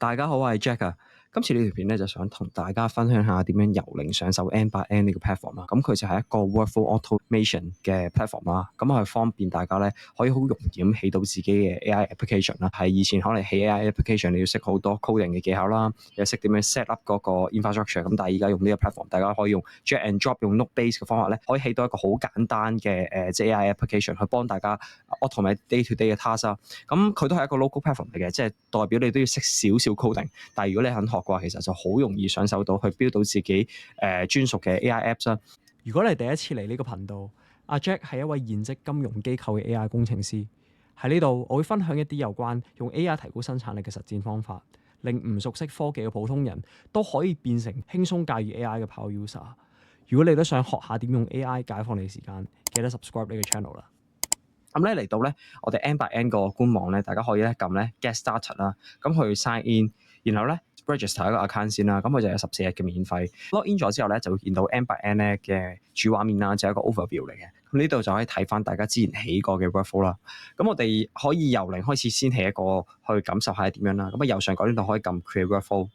大家好，我係 Jack 啊。今次呢條片咧就想同大家分享下點樣由零上手 N8N 呢個 platform 啦。咁佢就係一個 workflow automation 嘅 platform 啦。咁係方便大家咧可以好容易咁起到自己嘅 AI application 啦。係以前可能起 AI application 你要識好多 coding 嘅技巧啦，又識點樣 set up 嗰個 infrastructure。咁但係而家用呢個 platform，大家可以用 drag and drop 用 node base 嘅方法咧，可以起到一個好簡單嘅即係 AI application 去幫大家 automate day to day 嘅 task 啦。咁佢都係一個 local platform 嚟嘅，即係代表你都要識少少 coding。但係如果你肯學嘅話，其實就好容易上手到去 build 到自己專屬嘅 AI apps 啦。如果你第一次嚟呢個頻道，阿 Jack 係一位現職金融機構嘅 AI 工程師。喺呢度，我會分享一啲有關用 AI 提高生產力嘅實戰方法，令唔熟悉科技嘅普通人都可以變成輕鬆駕馭 AI 嘅 power user。如果你都想學下點用 AI 解放你嘅時間，記得 subscribe 呢個 channel 啦。咁咧嚟到咧，我哋 N8N 個官網咧，大家可以咧撳咧 Get Started 啦，咁去 sign in，然後咧 register 一個 account 先啦，咁佢就有14日嘅免費。log in 咗之後咧，就會見到 N8N 咧嘅主畫面啦，就係一個 overview 嚟嘅。咁呢度就可以睇翻大家之前起過嘅 workflow 啦。咁我哋可以由零開始先起一個，去感受下係點樣啦。咁右上角呢度可以撳 Create Workflow。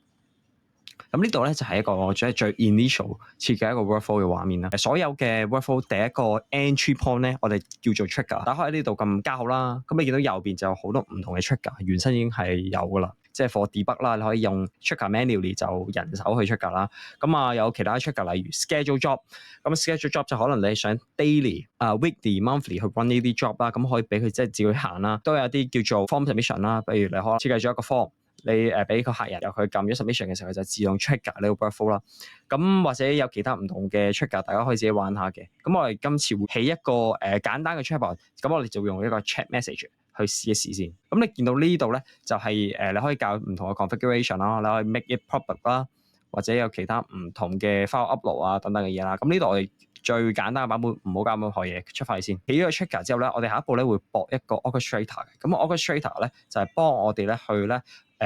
咁呢度咧就係一個最 initial 設計一個 workflow 嘅畫面啦。所有嘅 workflow 第一個 entry point 咧，我哋叫做 trigger。打開呢度撳加號啦，咁你見到右邊就有好多唔同嘅 trigger，原身已經係有噶啦。即係 for debug 啦，你可以用 trigger manually 就人手去 trigger 啦。咁啊有其他 trigger，例如 schedule job。咁 schedule job 就可能你想 daily、weekly、monthly 去 run 呢啲 job 啦，咁可以俾佢即係自己行啦。都有啲叫做 form submission 啦，比如你可能設計咗一個 form。你俾個客人由佢撳咗 submission 嘅時候，佢就自動 trigger 呢個 workflow 啦。咁或者有其他唔同嘅 trigger，大家可以自己玩下嘅。咁我哋今次會起一個簡單嘅 chatbot，咁我哋就會用一個 chat message 去試一試先。咁你見到呢度咧，就係你可以教唔同嘅 configuration 啦，你可以 make it public 啦，或者有其他唔同嘅 file upload 啊等等嘅嘢啦。咁呢度我哋最簡單嘅版本唔好搞任何嘢，出翻去先。起咗個 trigger 之後咧，我哋下一步咧會駁一個 orchestrator 嘅。咁 orchestrator 咧就係幫我哋咧去咧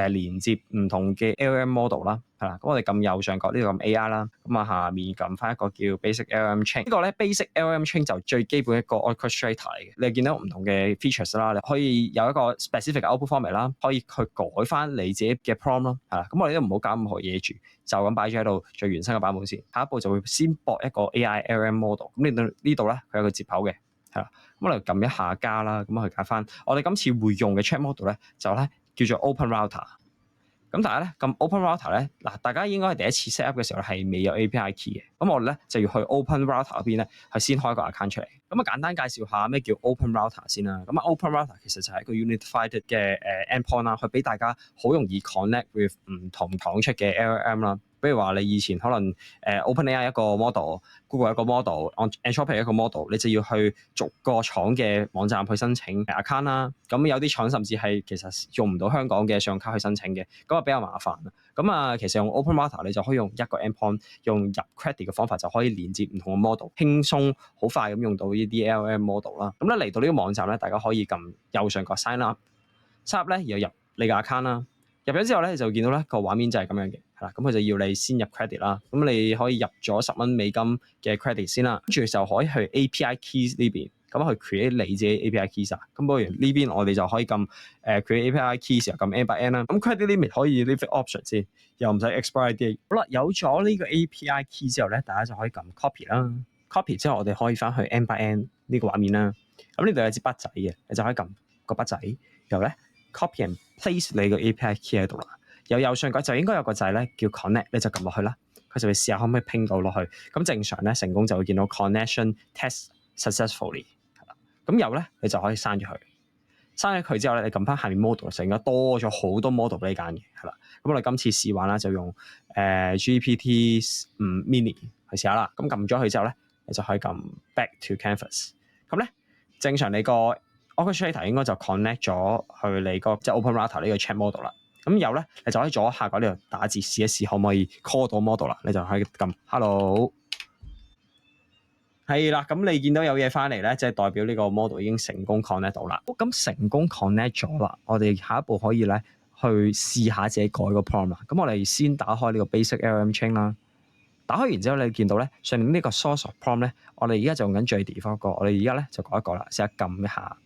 連接唔同嘅 LLM model 啦，係啦。咁我哋撳右上角呢度撳 AI 啦，咁啊下面撳翻一個叫 basic LLM chain。呢個咧 basic LLM chain 就最基本一個 orchestrator 嚟嘅。你見到唔同嘅 features 啦，你可以有一個 specific output format 啦，可以去改翻你自己嘅 prompt 咯，係啦。咁我哋都唔好搞任何嘢住，就咁擺咗喺度最原生嘅版本先。下一步就會先駁一個 AI LLM model。咁呢度咧佢有個接口嘅，係啦。咁我哋撳一下加啦，咁去解翻。我哋今次會用嘅 chat model 咧就咧叫做 Open Router。咁但係咧，咁 Open Router 咧，嗱，大家應該係第一次 set up 嘅時候係未有 API key 嘅。咁我哋咧就要去 Open Router 嗰邊咧，係先開個 account 出嚟。咁啊，簡單介紹下咩叫 Open Router 先啦。咁啊，Open Router 其實就係一個 unified 嘅endpoint 啦，去俾大家好容易 connect with 唔同廠出嘅 LLM 啦。比如話你以前可能OpenAI 一個 model，Google 一個 model，Anthropic 一個 model，你就要去逐個廠嘅網站去申請 account 啦。咁有啲廠甚至係其實用唔到香港嘅信用卡去申請嘅，咁啊比較麻煩啦。咁啊，其實用 Open Router 你就可以用一個 endpoint，用入 credit 嘅方法就可以連接唔同嘅 model，輕鬆好快咁用到呢啲 LLM model 啦。咁咧嚟到呢個網站咧，大家可以撳右上角 sign up，sign up 咧然後入你嘅 account 啦。入咗之後咧，就見到咧個畫面就係咁樣嘅，係啦。咁佢就要你先入 credit 啦。咁你可以入咗10蚊美金嘅 credit 先啦，跟住就可以去 API keys 呢邊，咁去 create 你自己 API keys 啊。咁不如呢邊我哋就可以撳create API keys 時候撳 N8N 啦。咁 credit limit 可以 leave option 先，又唔使 expire date。好啦，有咗呢個 API key 之後咧，大家就可以撳 copy 啦。copy 之後我哋可以翻去 N8N 呢個畫面啦。咁呢度有支筆仔嘅，你就可以撳個筆仔，然後咧 copy and place 你個 API key 喺度啦。右上角就應該有個掣咧叫 connect，你就撳落去啦，佢就會試下可唔可以拼到落去。咁正常咧成功就會見到 connection test successfully。咁右咧你就可以刪咗佢，刪咗佢之後咧，你撳翻下面 model 就應該多咗好多 model 俾你揀嘅，係啦。咁我哋今次試玩啦，就用GPT-5 mini 去試下啦。咁撳咗佢之後咧，你就可以撳 back to canvas。咁咧正常你個 orchestrator 應該就 connect 咗去你個即係 Open Router 呢個 chat model 啦。咁有咧，你就可以左下角呢度打字試一試，可唔可以 call 到 model 啦？你就可以撳 hello， 係啦。咁你見到有嘢翻嚟咧，即係代表呢個 model 已經成功 connect 到啦。咁成功 connect 咗啦，我哋下一步可以咧去試下自己改個 prompt 啦。咁我哋先打開呢個 basic LLM chain 啦。打開完之後，你見到咧上面呢個 source of prompt 咧，我哋而家就用緊最 default 個，我哋而家咧就改一改啦，試下撳一下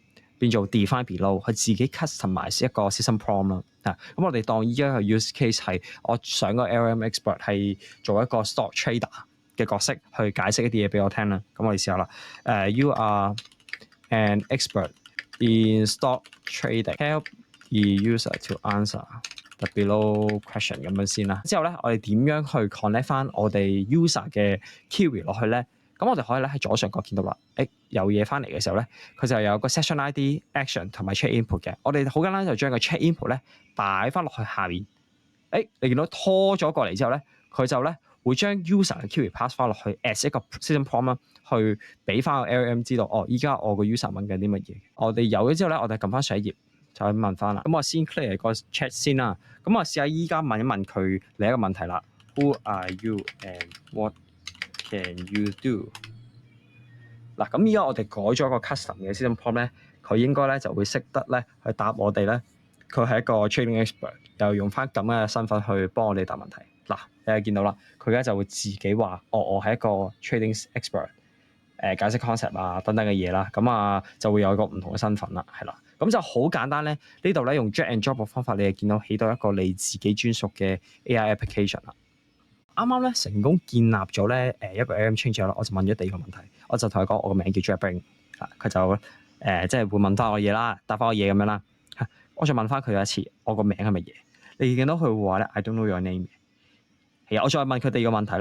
變做 define below，佢自己 customize 一個 system prompt 啦。咁我哋當依家個 use case 係我想個 LLM expert 係做一個 stock trader 嘅角色，去解釋一啲嘢俾我聽啦。咁我哋試下啦。You are an expert in stock trading. Help the user to answer the below question 咁樣先啦。之後咧，我哋點樣去 connect 翻我哋 user 嘅 query 落去咧？咁我哋可以咧喺左上角見到啦。有嘢翻嚟嘅時候咧，佢就有個 session ID、action 同埋 check input 嘅。我哋好簡單就將個 check input 咧擺翻落去下面。你見到拖咗過嚟之後咧，佢就咧會將 user 嘅 query pass 翻落去 as 一個 system prompt 啦，去俾翻個 LLM 知道依家我個 user 問緊啲乜嘢。我哋有咗之後咧，我哋撳翻上一頁就去問翻啦。咁我先 clear 個 chat 先啦。咁我試下依家問一問佢另一個問題啦。Who are you and what can you do？嗱，咁依家我哋改咗個 custom 嘅 system prompt 咧，佢應該咧就會識得咧去答我哋咧。佢係一個 trading expert，又用翻咁嘅身份去幫我哋答問題。嗱，你係見到啦，佢而家就會自己話：我係一個 trading expert，解釋 concept 啊等等嘅嘢啦。咁就會有一個唔同嘅身份啦，係啦。咁就好簡單咧，呢度咧用 drag and drop 嘅方法，你係見到起到一個你自己專屬嘅 AI application 啦。啱啱咧成功建立咗咧一個 LLM chain之後咧，我就問咗第二個問題，我就同佢講我個名叫 JetBrains，佢就即係會問翻我嘢啦，答翻我嘢咁樣啦。我再問翻佢一次，我個名係乜嘢？你見到佢會話咧 I don't know your name 嘅。係啊，我再問佢第二個問題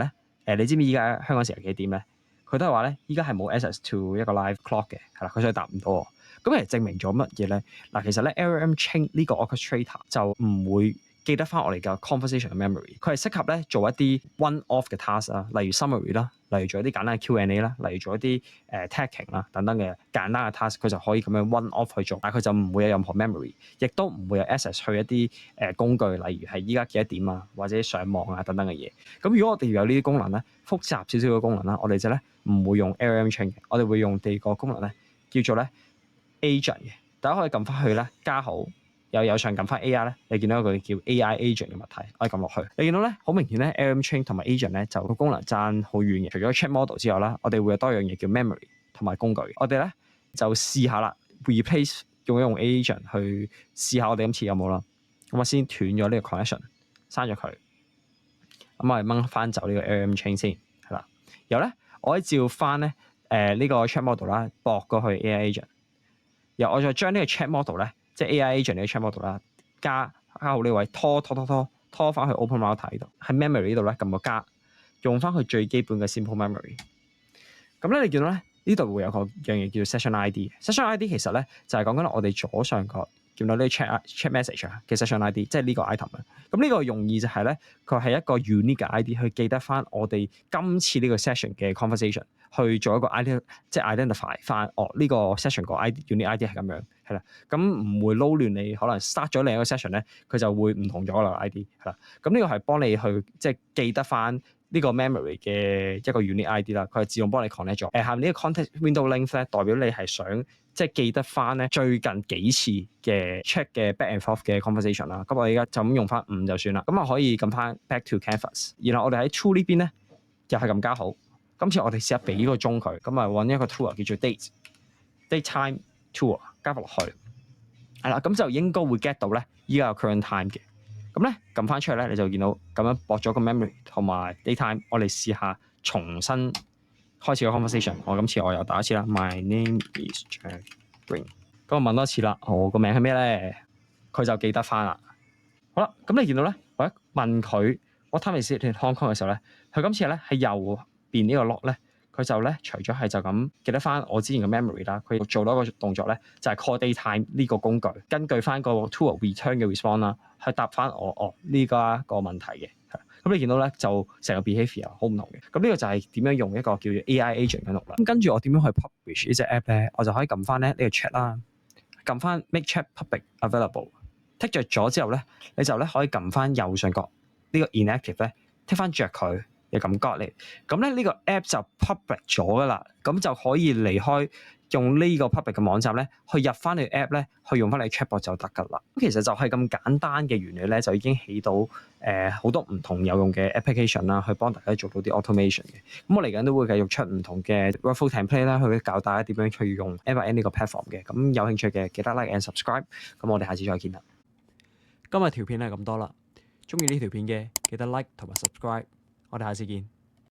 咧，你知唔知依家香港時間幾點咧？佢都係話咧，依家係冇 access to 一個 live clock 嘅，係啦，佢所以答唔到我。咁其實證明咗乜嘢咧？嗱，其實咧 LLM chain 呢個 orchestrator 就唔會記得翻我哋嘅 conversation memory，佢係適合咧做一啲 one-off 嘅 task 啦，例如 summary 啦，例如做一啲簡單嘅 Q&A 啦，例如做一啲tagging 啦等等嘅簡單嘅 task，佢就可以咁樣 one-off 去做，但係佢就唔會有任何 memory， 亦都唔會有 access 去一啲工具，例如係依家幾多點啊，或者上網啊等等嘅嘢。咁如果我哋要有呢啲功能咧，複雜少少嘅功能啦，我哋就咧唔會用 LLM chain 嘅，我哋會用第二個功能咧叫做咧 agent 嘅，大家可以撳翻去咧加號。右上撳翻 AI 咧，你見到一個叫 AI agent 嘅物體，可以撳落去。你見到咧，好明顯咧 LLM chain 同埋 agent 咧就個功能爭好遠嘅。除咗 chat model 之外啦，我哋會有多樣嘢叫 memory 同埋工具。我哋咧就試下啦 ，replace 用 agent 去試下我哋今次有冇啦。咁我先斷咗呢個 connection， 刪咗佢。咁我哋掹翻走呢個 LLM chain 先，係啦。然後咧，我可以照翻咧呢個 chat model 啦，駁過去 AI agent。然後我再將呢個 chat model 咧。即係 AI agent 呢個 chat model 啦，加好呢位拖翻去 open router 呢度，喺 memory 呢度咧撳個加，用翻佢最基本嘅 simple memory。咁咧你見到咧呢度會有個樣嘢叫 session ID。session ID 其實咧就係講緊我哋左上角見到呢 chat message 嘅 session ID， 即係呢個 item 啦。咁呢個用意就係咧，佢係一個 unique 嘅 ID 去記得翻我哋今次呢個 session 嘅 conversation， 去做一個 ID， 即係 identify 翻呢個 session 個 unique ID 係咁樣，係啦。咁唔會撈亂你可能 start 咗另一個 session 咧，佢就會唔同咗啦 ID 係啦。咁呢個係幫你去即係記得翻呢個 memory 嘅一個 unique ID 啦，佢係自動幫你 connect 咗。下面呢個 context window length 咧，代表你係想即係記得翻咧最近幾次嘅 check 嘅 back and forth 嘅 conversation 啦。咁我而家就咁用翻5就算啦。咁啊可以撳翻 back to canvas， 然後我哋喺 tool 呢邊咧又係撳加號。今次我哋試下俾個鐘佢，咁啊揾一個 tool 叫做 date time tool 加落去，係啦，咁就應該會 get 到咧依家有 current time 嘅。咁咧撳翻出嚟咧，你就見到咁樣駁咗個 memory 同埋 date time。我哋試下重新開始個 conversation。今次我又打一次啦。My name is JetBrains。咁我問多次啦，我個名係咩咧？佢就記得翻啦。好啦，咁你見到咧，我一問佢 What time is it in Hong Kong 嘅時候咧，佢今次咧係右邊呢個 lock 咧，佢就咧除咗係就咁記得翻我之前嘅 memory 啦，佢做到一個動作咧，就係 call date time 呢個工具，根據翻個 tool return 嘅 response 啦，去答翻我呢個問題嘅。咁你見到咧就成個 behaviour 好唔同嘅。咁呢個就係點樣用一個叫做 AI agent 嘅能力啦。咁跟住我點樣去 publish 呢隻 app 咧？我就可以撳翻咧呢個 chat 啦，撳翻 make chat public available。剔着咗之後咧，你就咧可以撳翻右上角呢個 inactive 咧，剔翻着佢。又咁 got 你，咁咧呢個 app 就 public 咗噶啦，咁就可以離開用呢個 public 嘅網站咧，去入翻你 app 咧，去用翻你 chatbot 就得㗎啦。咁其實就係咁簡單嘅原理咧，就已經起到好多唔同有用嘅 application 啦，去幫大家做到啲 automation 嘅。咁我嚟緊都會繼續出唔同嘅 workflow template 啦，去教大家點樣去用 N8N 呢個 platform 嘅。咁有興趣嘅記得 like and subscribe。咁我哋下次再見啦。今日條片係咁多啦，中意呢條片嘅記得 like 同埋 subscribe，我哋下次見。